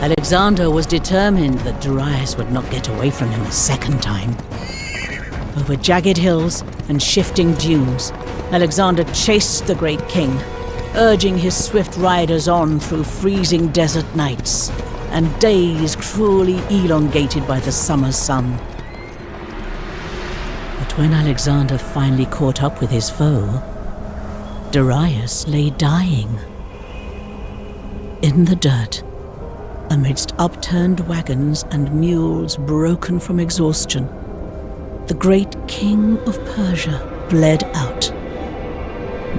Alexander was determined that Darius would not get away from him a second time. Over jagged hills and shifting dunes, Alexander chased the great king, urging his swift riders on through freezing desert nights and days cruelly elongated by the summer sun. But when Alexander finally caught up with his foe, Darius lay dying. In the dirt, amidst upturned wagons and mules broken from exhaustion, the great king of Persia bled out,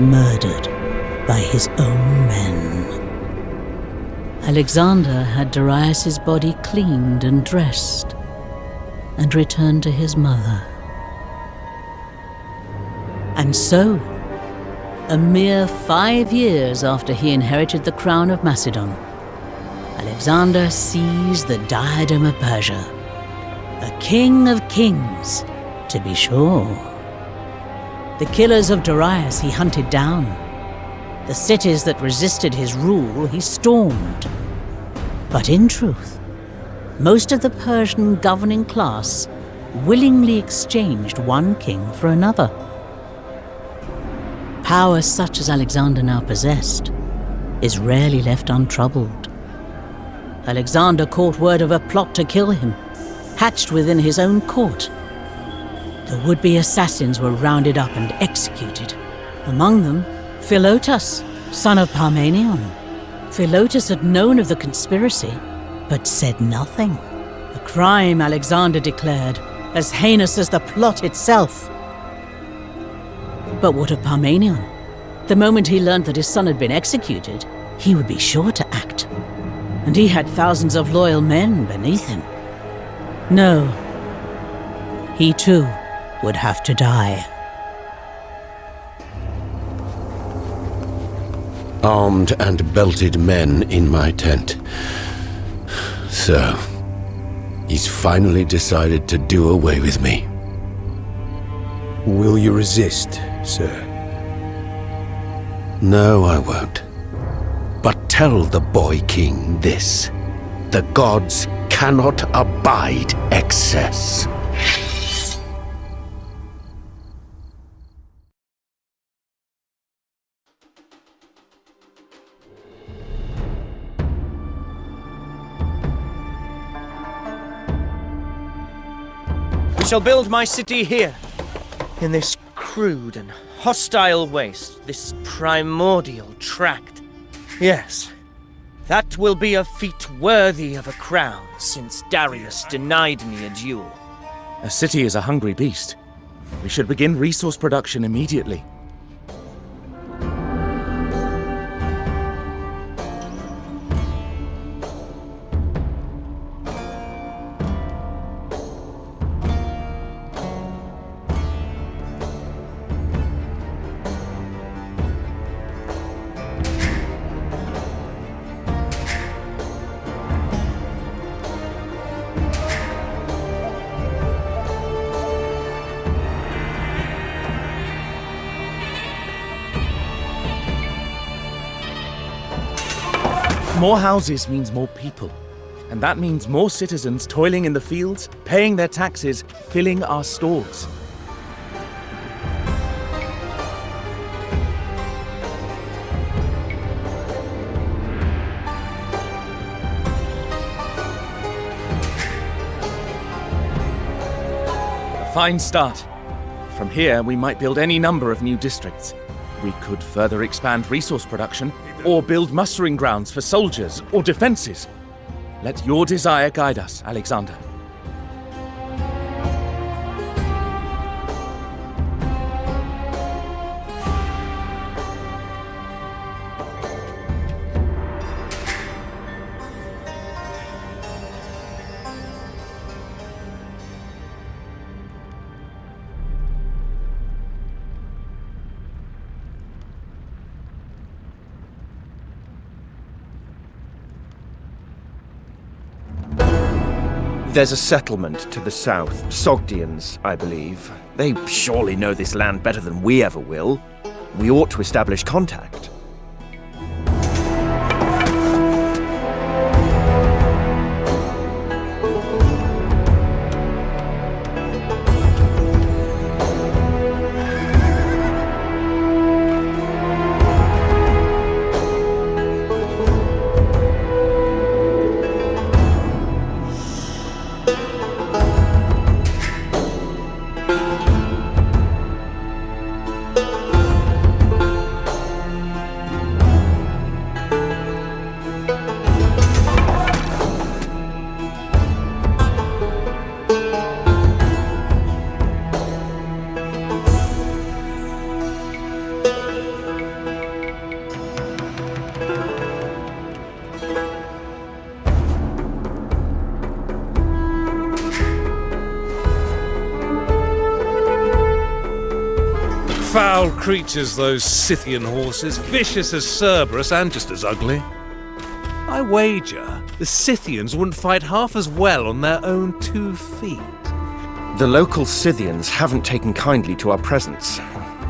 murdered by his own men. Alexander had Darius's body cleaned and dressed, and returned to his mother. And so, a mere 5 years after he inherited the crown of Macedon, Alexander seized the diadem of Persia, a king of kings, to be sure. The killers of Darius he hunted down. The cities that resisted his rule he stormed. But in truth, most of the Persian governing class willingly exchanged one king for another. Power such as Alexander now possessed is rarely left untroubled. Alexander caught word of a plot to kill him, hatched within his own court. The would-be assassins were rounded up and executed. Among them, Philotas, son of Parmenion. Philotas had known of the conspiracy, but said nothing. A crime, Alexander declared, as heinous as the plot itself. But what of Parmenion? The moment he learned that his son had been executed, he would be sure to act. And he had thousands of loyal men beneath him. No, he too would have to die. Armed and belted men in my tent. So, he's finally decided to do away with me. Will you resist, sir? No, I won't. But tell the boy king this. The gods cannot abide excess. We shall build my city here, in this crude and hostile waste, this primordial tract. Yes, that will be a feat worthy of a crown, since Darius denied me a duel. A city is a hungry beast. We should begin resource production immediately. More houses means more people. And that means more citizens toiling in the fields, paying their taxes, filling our stores. A fine start. From here, we might build any number of new districts. We could further expand resource production, or build mustering grounds for soldiers or defenses. Let your desire guide us, Alexander. There's a settlement to the south, Sogdians, I believe. They surely know this land better than we ever will. We ought to establish contact. Foul creatures, those Scythian horses, vicious as Cerberus and just as ugly. I wager the Scythians wouldn't fight half as well on their own 2 feet. The local Scythians haven't taken kindly to our presence.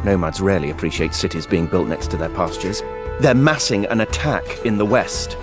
Nomads rarely appreciate cities being built next to their pastures. They're massing an attack in the west.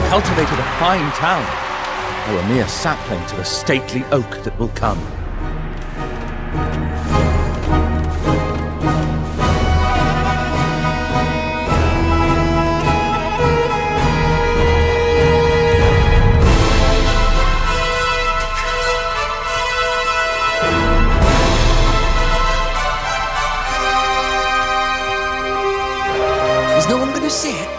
Cultivated a fine town, though a mere sapling to the stately oak that will come. Is no one going to see it?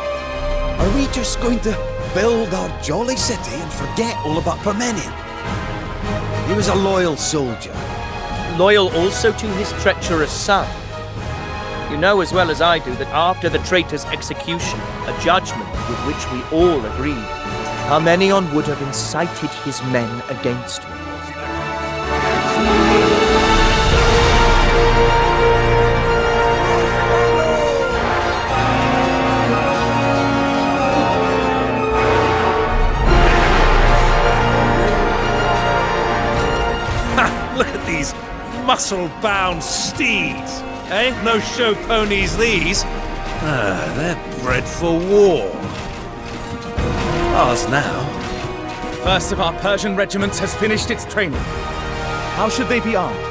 Are we just going to build our jolly city and forget all about Parmenion? He was a loyal soldier. Loyal also to his treacherous son. You know as well as I do that after the traitor's execution, a judgment with which we all agreed, Parmenion would have incited his men against me. Look at these muscle-bound steeds, eh? No show ponies these. They're bred for war. Ours now. First of our Persian regiments has finished its training. How should they be armed?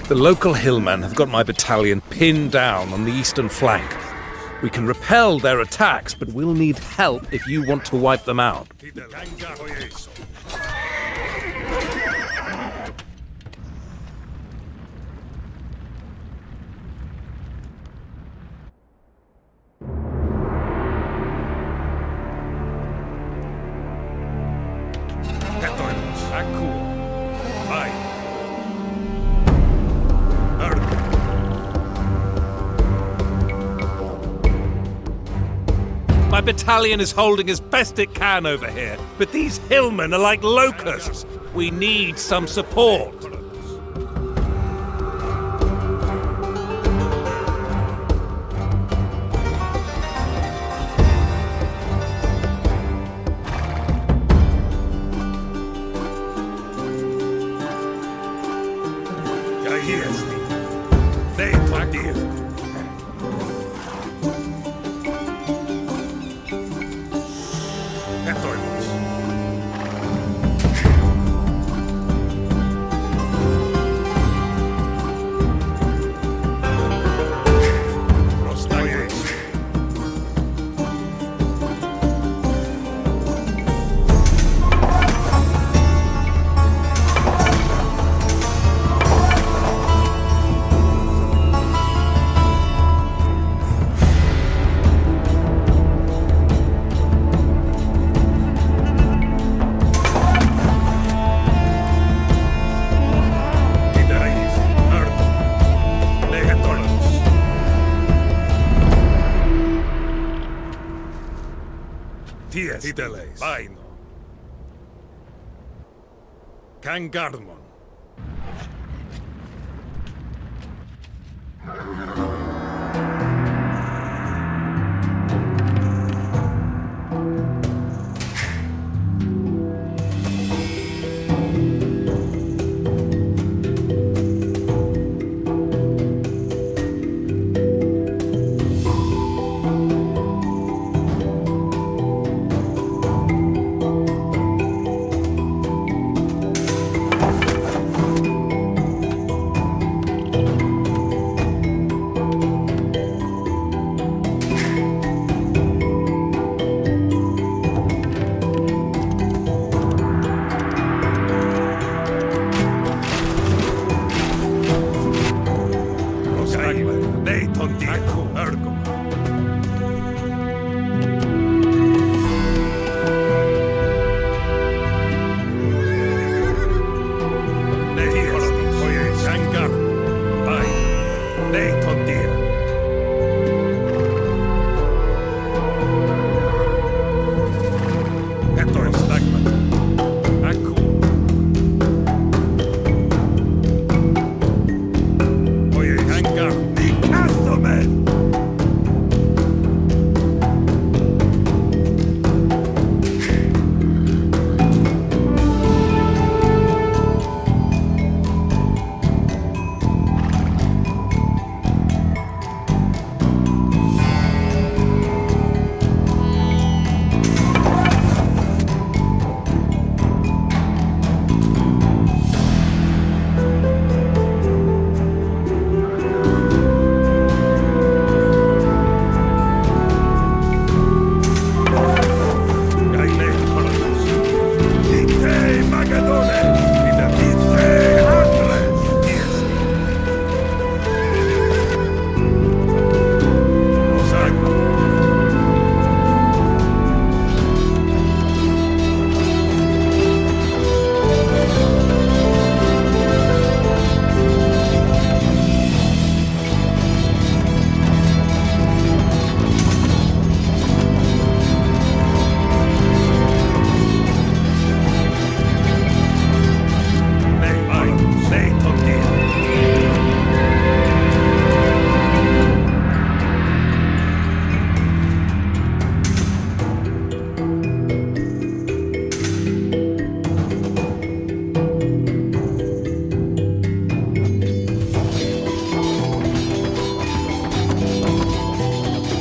The local hillmen have got my battalion pinned down on the eastern flank. We can repel their attacks, but we'll need help if you want to wipe them out. battalion is holding as best it can over here, but these hillmen are like locusts. We need some support. Iteles. Vaino. Kangarmon.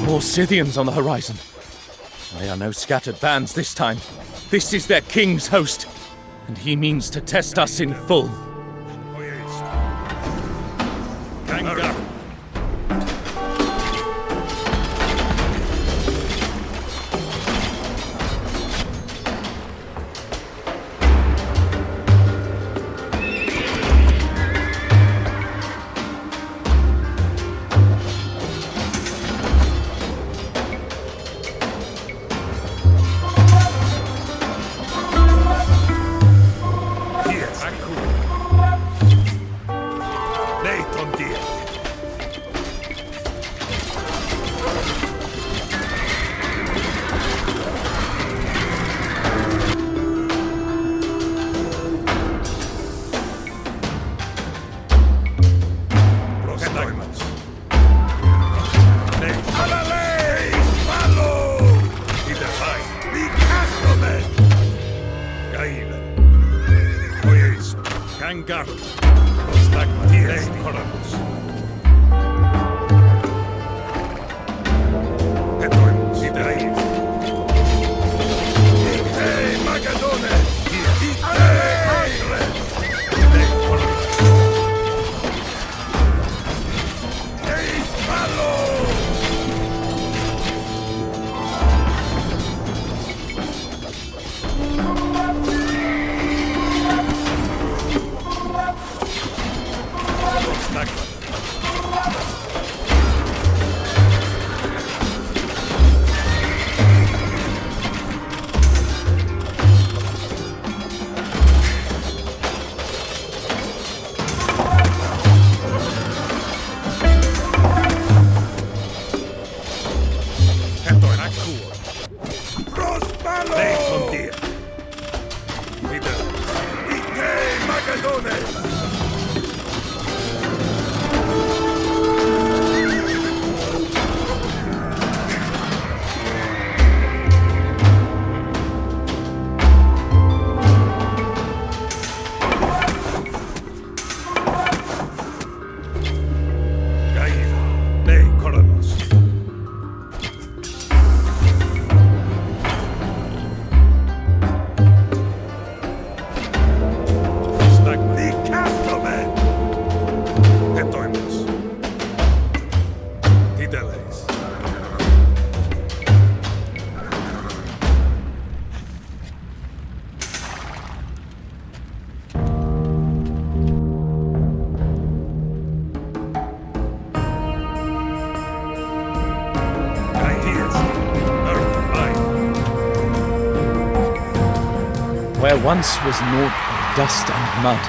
More Scythians on the horizon. They are no scattered bands this time. This is their king's host, and he means to test us in full. Kangaroo. Stagma. Chronicles. Etoimus. Idaid. Ite Magadone. Where once was naught but dust and mud,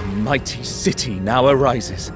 a mighty city now arises.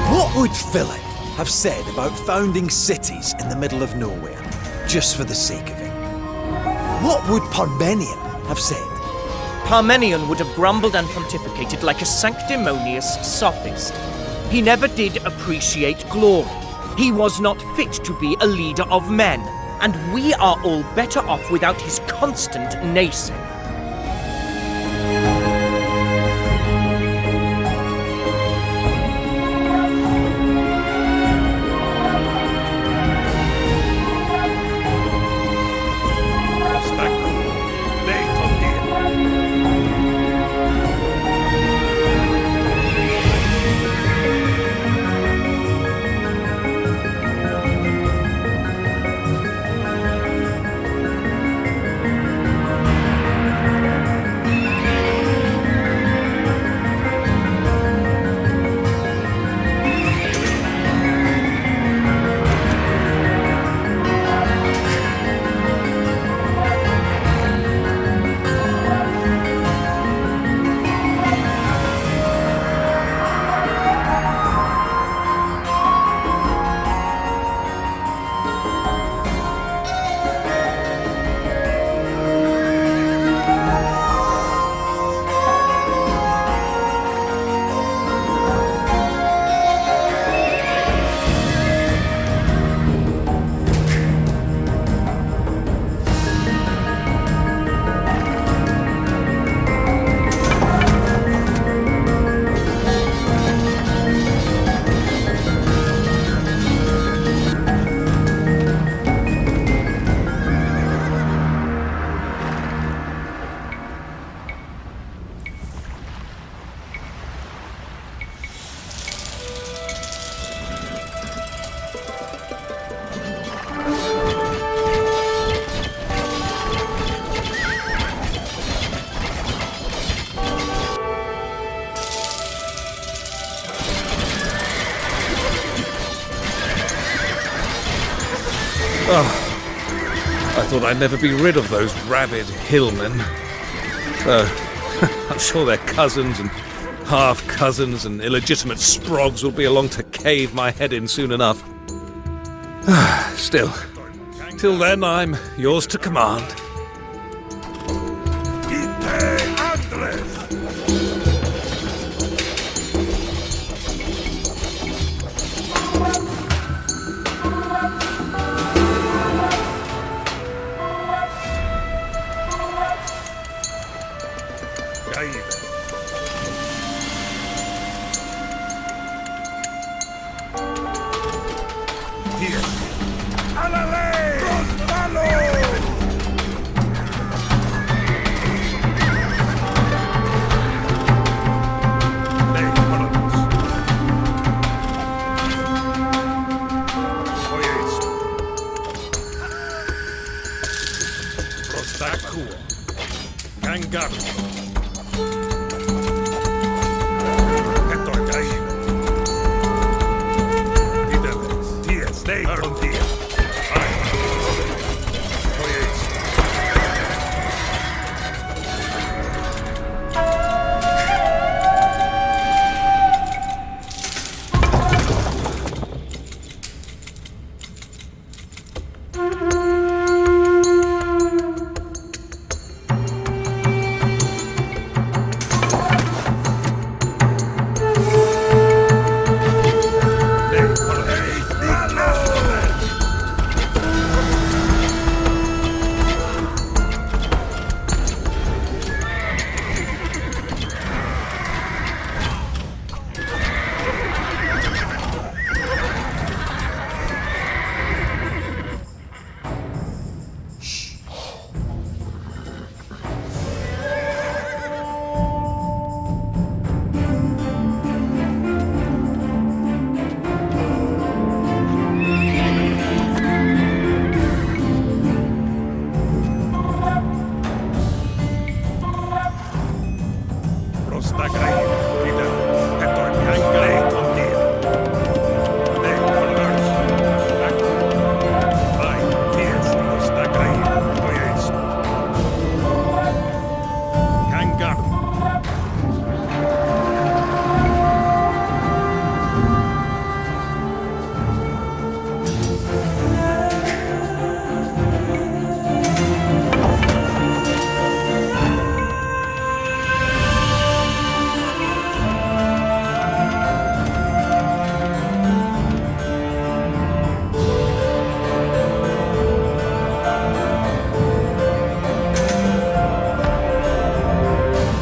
What would Philip have said about founding cities in the middle of nowhere, just for the sake of it? What would Parmenion have said? Parmenion would have grumbled and pontificated like a sanctimonious sophist. He never did appreciate glory. He was not fit to be a leader of men, and we are all better off without his constant naysaying. I thought I'd never be rid of those rabid hillmen. I'm sure their cousins and half-cousins and illegitimate sprogs will be along to cave my head in soon enough. Still, till then, I'm yours to command.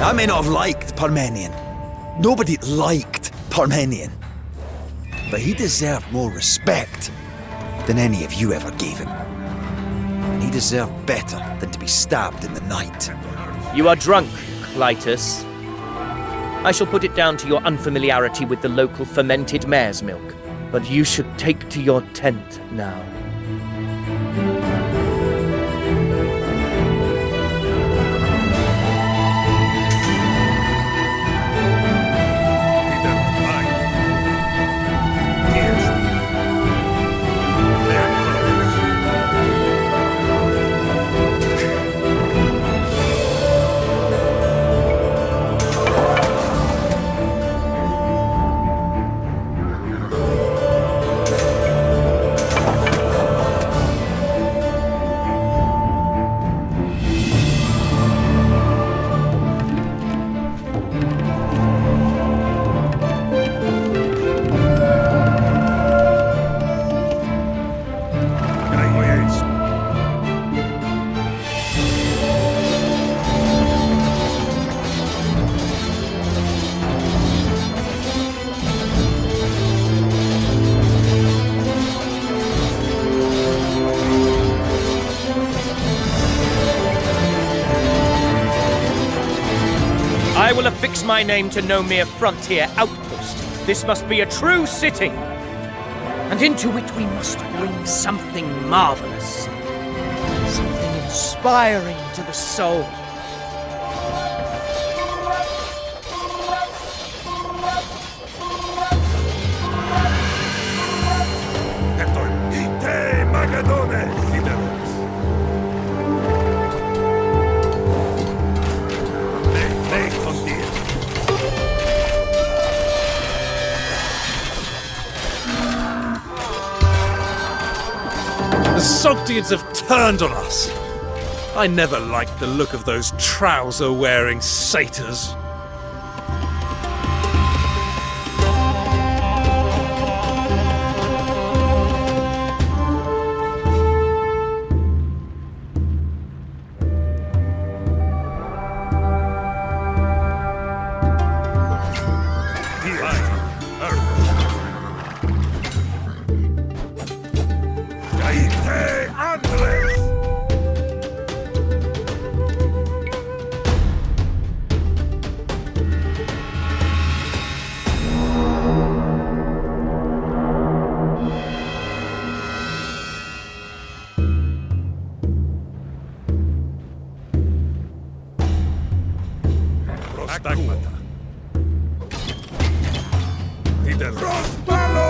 I may not have liked Parmenion. Nobody liked Parmenion. But he deserved more respect than any of you ever gave him. And he deserved better than to be stabbed in the night. You are drunk, Clytus. I shall put it down to your unfamiliarity with the local fermented mare's milk. But you should take to your tent now. I will affix my name to no mere frontier outpost. This must be a true city, and into it we must bring something marvelous, something inspiring to the soul. Magadone, citadels. Lei contiene. The Sogdians have turned on us. I never liked the look of those trouser-wearing satyrs. Prostagmata. Titel. Prospalo!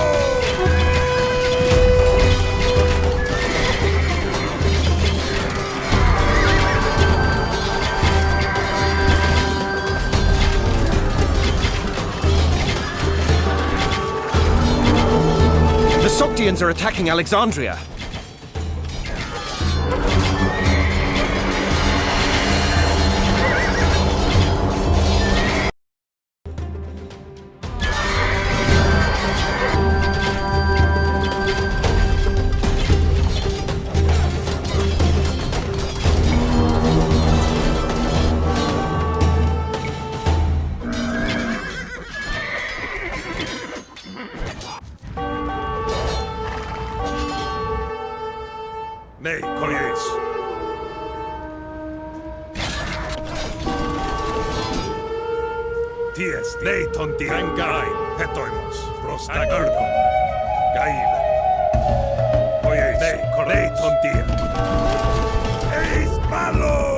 The Sogdians are attacking Alexandria. Nei, koies. Ties, nei tonti. Vengain, hetoimos. Prostagmata. Gaive. Koies. Nei tonti. Eis palo!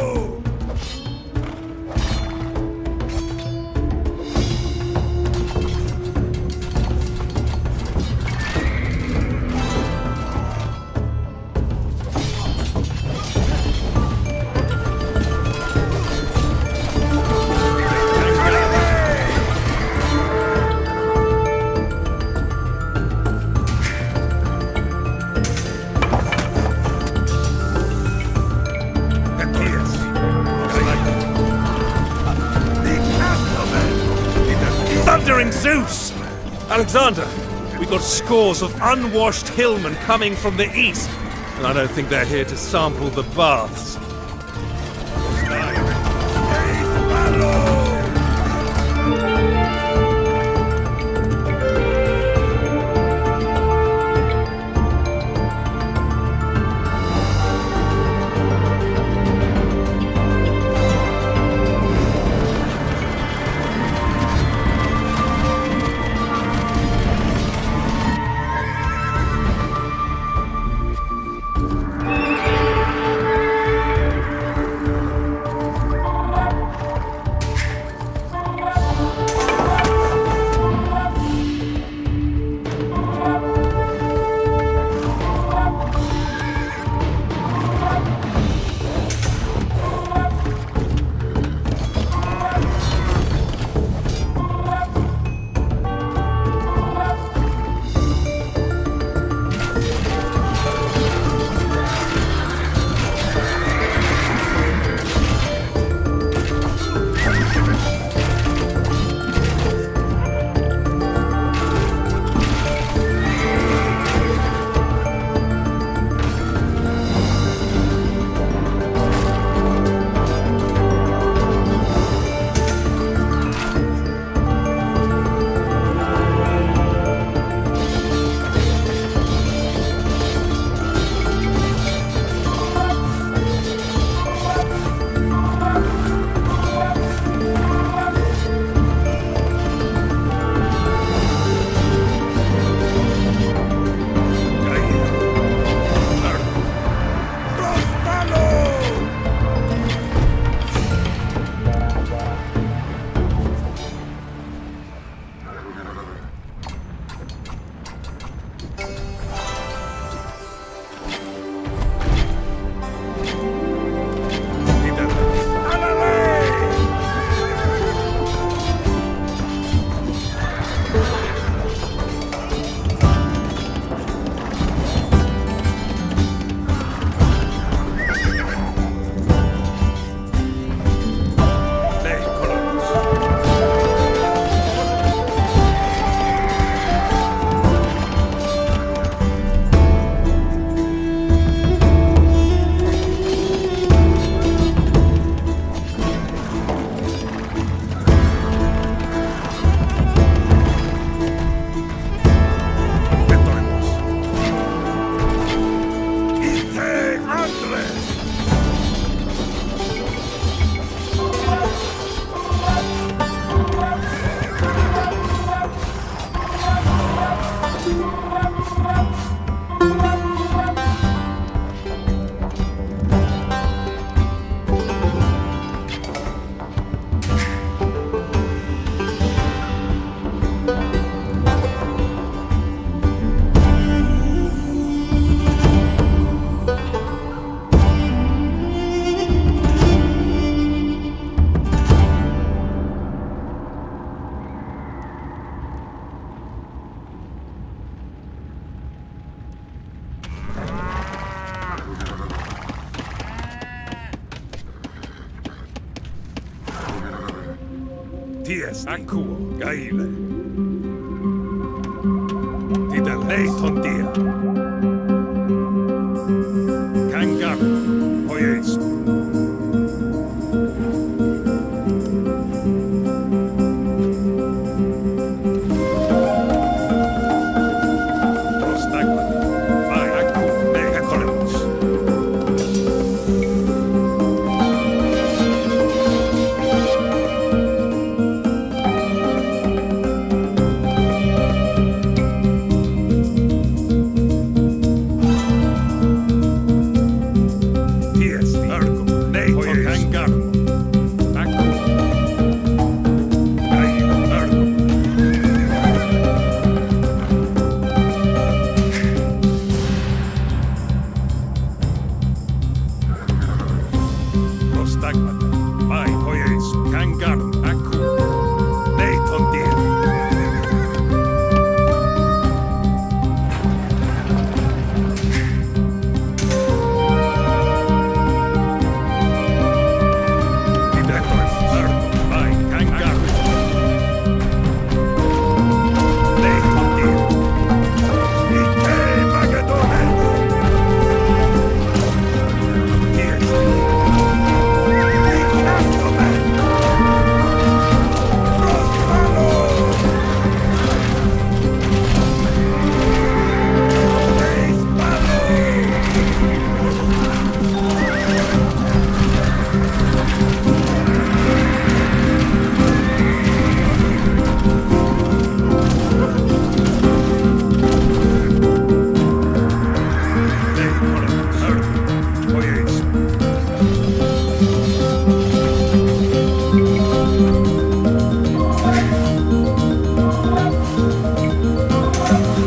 Thundering Zeus! Alexander, we've got scores of unwashed hillmen coming from the east, and I don't think they're here to sample the baths. Tiesti. Akuo. Gaile. Tida leiton dia. Kangar. Oyeis.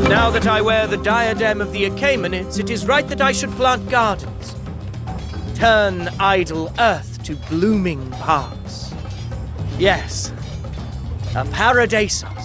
Now that I wear the diadem of the Achaemenids, it is right that I should plant gardens. Turn idle earth to blooming parks. Yes, a paradisos.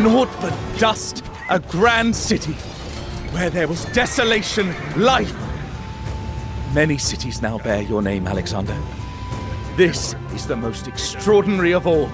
Naught but dust, a grand city, where there was desolation, life. Many cities now bear your name, Alexander. This is the most extraordinary of all.